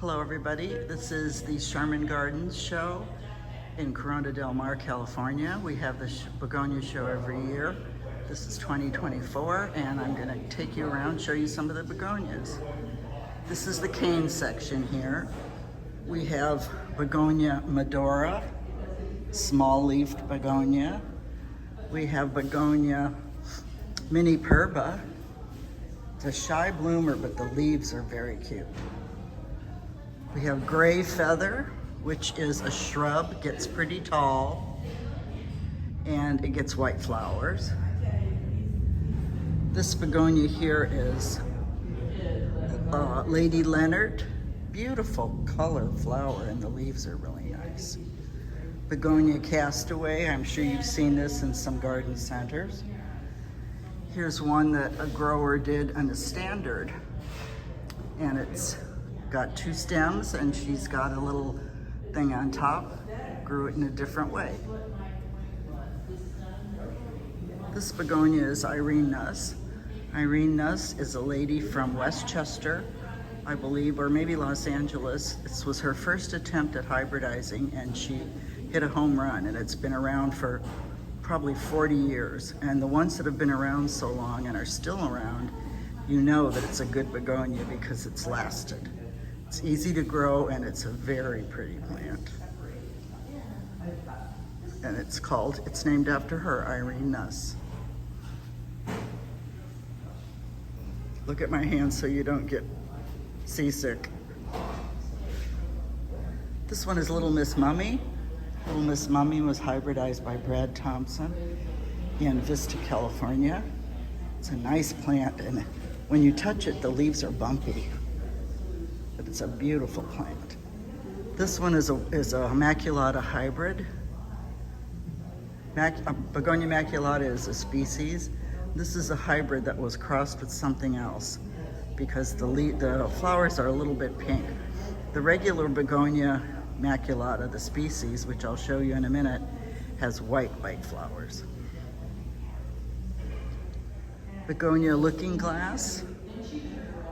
Hello everybody, this is the Charmin Gardens show in Corona del Mar, California. We have the begonia show every year. This is 2024 and I'm going to take you around, show you some of the begonias. This is the cane section here. We have begonia medora, small leafed begonia. We have begonia mini purba. It's a shy bloomer, but the leaves are very cute. We have gray feather, which is a shrub, gets pretty tall, and it gets white flowers. This begonia here is Lady Leonard. Beautiful color flower, and the leaves are really nice. Begonia castaway, I'm sure you've seen this in some garden centers. Here's one that a grower did on a standard, and it's got two stems and she's got a little thing on top, grew it in a different way. This begonia is Irene Nuss. Irene Nuss is a lady from Westchester, I believe, or maybe Los Angeles. This was her first attempt at hybridizing and she hit a home run, and it's been around for probably 40 years. And the ones that have been around so long and are still around, you know that it's a good begonia because it's lasted. It's easy to grow and it's a very pretty plant. And it's named after her, Irene Nuss. Look at my hands so you don't get seasick. This one is Little Miss Mummy. Little Miss Mummy was hybridized by Brad Thompson in Vista, California. It's a nice plant, and when you touch it, the leaves are bumpy. But it's a beautiful plant. This one is a Immaculata hybrid. Begonia Immaculata is a species. This is a hybrid that was crossed with something else because the flowers are a little bit pink. The regular Begonia Immaculata, the species, which I'll show you in a minute, has white flowers. Begonia Looking Glass.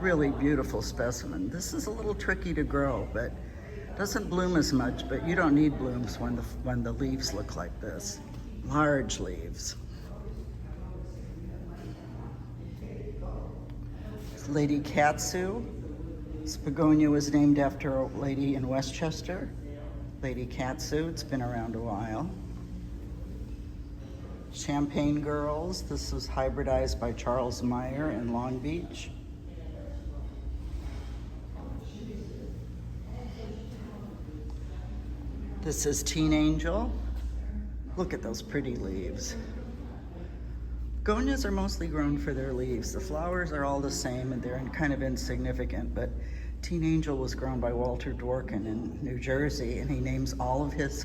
Really beautiful specimen. This is a little tricky to grow, but doesn't bloom as much, but you don't need blooms when the leaves look like this. Large leaves. It's Lady Katsu. This begonia was named after a lady in Westchester, Lady Katsu. It's been around a while. Champagne Girls. This was hybridized by Charles Meyer in Long Beach. This is Teen Angel. Look at those pretty leaves. Begonias are mostly grown for their leaves. The flowers are all the same and they're kind of insignificant, but Teen Angel was grown by Walter Dworkin in New Jersey, and he names all of his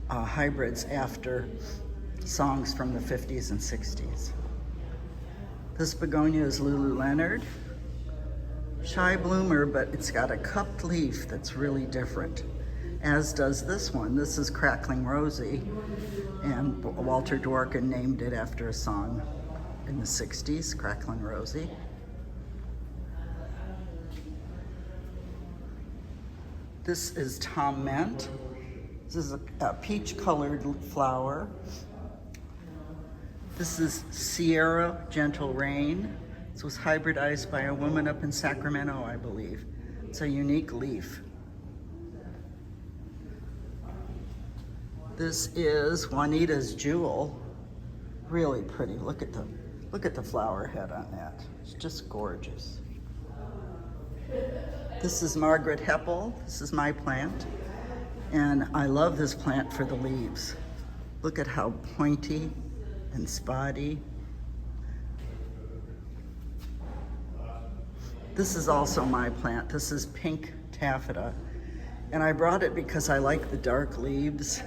hybrids after songs from the 50s and 60s. This begonia is Lulu Leonard. Shy bloomer, but it's got a cupped leaf that's really different, as does this one. This is Crackling Rosie, and Walter Dworkin named it after a song in the 60s, Crackling Rosie. This is Tom Ment. This is a peach-colored flower. This is Sierra Gentle Rain. This was hybridized by a woman up in Sacramento, I believe. It's a unique leaf. This is Juanita's Jewel. Really pretty. Look at the flower head on that. It's just gorgeous. This is Margaret Heppel. This is my plant. And I love this plant for the leaves. Look at how pointy and spotty. This is also my plant. This is Pink Taffeta. And I brought it because I like the dark leaves.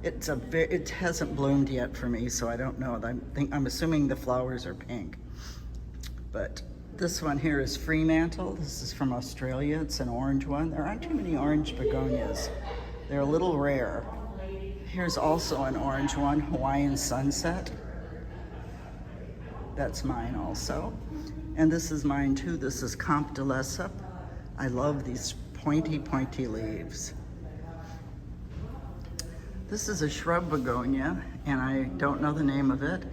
It hasn't bloomed yet for me, so I don't know. I'm assuming the flowers are pink. But this one here is Fremantle. This is from Australia. It's an orange one. There aren't too many orange begonias. They're a little rare. Here's also an orange one, Hawaiian Sunset. That's mine also. And this is mine too. This is Comte de Lesseps. I love these pointy leaves. This is a shrub begonia, and I don't know the name of it.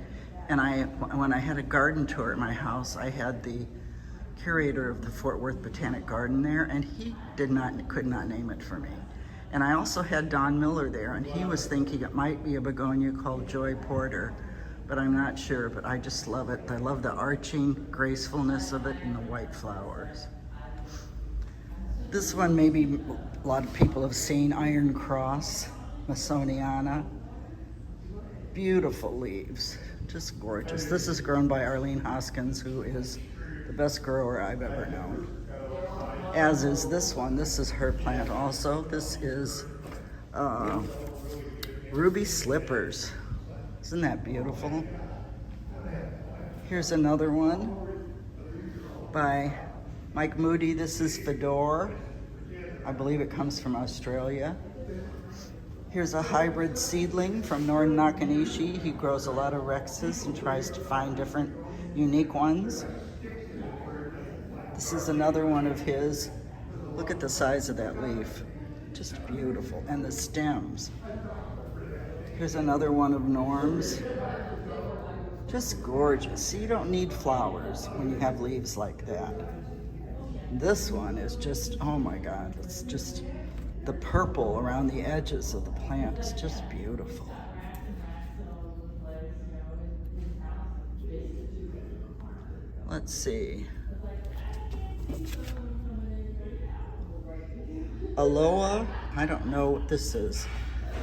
And when I had a garden tour at my house, I had the curator of the Fort Worth Botanic Garden there, and he could not name it for me. And I also had Don Miller there, and he was thinking it might be a begonia called Joy Porter, but I'm not sure, but I just love it. I love the arching gracefulness of it and the white flowers. This one maybe a lot of people have seen, Iron Cross, Masoniana. Beautiful leaves, just gorgeous. This is grown by Arlene Hoskins, who is the best grower I've ever known. As is this one. This is her plant also. This is Ruby Slippers. Isn't that beautiful? Here's another one by Mike Moody. This is Fedor. I believe it comes from Australia. Here's a hybrid seedling from Norton Nakanishi. He grows a lot of Rexes and tries to find different unique ones. This is another one of his. Look at the size of that leaf. Just beautiful. And the stems. Here's another one of Norm's. Just gorgeous. See, you don't need flowers when you have leaves like that. This one is just, oh my God, it's just the purple around the edges of the plant is just beautiful. Let's see. Aloha, I don't know what this is.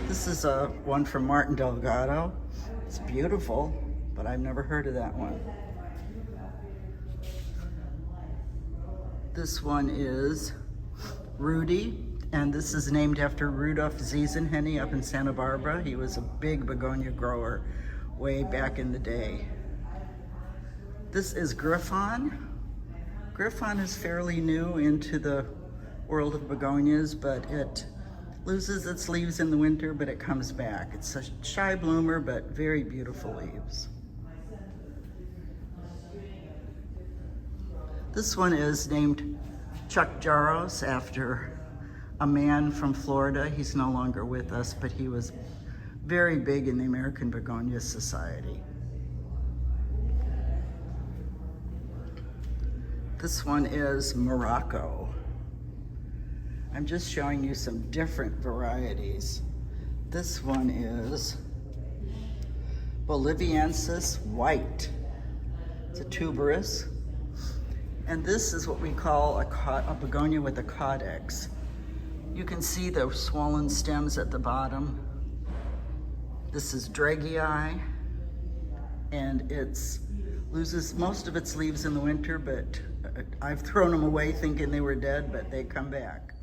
This is one from Martin Delgado. It's beautiful, but I've never heard of that one. This one is Rudy, and this is named after Rudolph Ziesenhenne up in Santa Barbara. He was a big begonia grower way back in the day. This is Griffon. Griffon is fairly new into the world of begonias, but it loses its leaves in the winter, but it comes back. It's a shy bloomer, but very beautiful leaves. This one is named Chuck Jaros after a man from Florida. He's no longer with us, but he was very big in the American Begonia Society. This one is Morocco. I'm just showing you some different varieties. This one is Boliviensis white. It's a tuberous. And this is what we call a begonia with a caudex. You can see the swollen stems at the bottom. This is Dragii, and it loses most of its leaves in the winter, but I've thrown them away thinking they were dead, but they come back.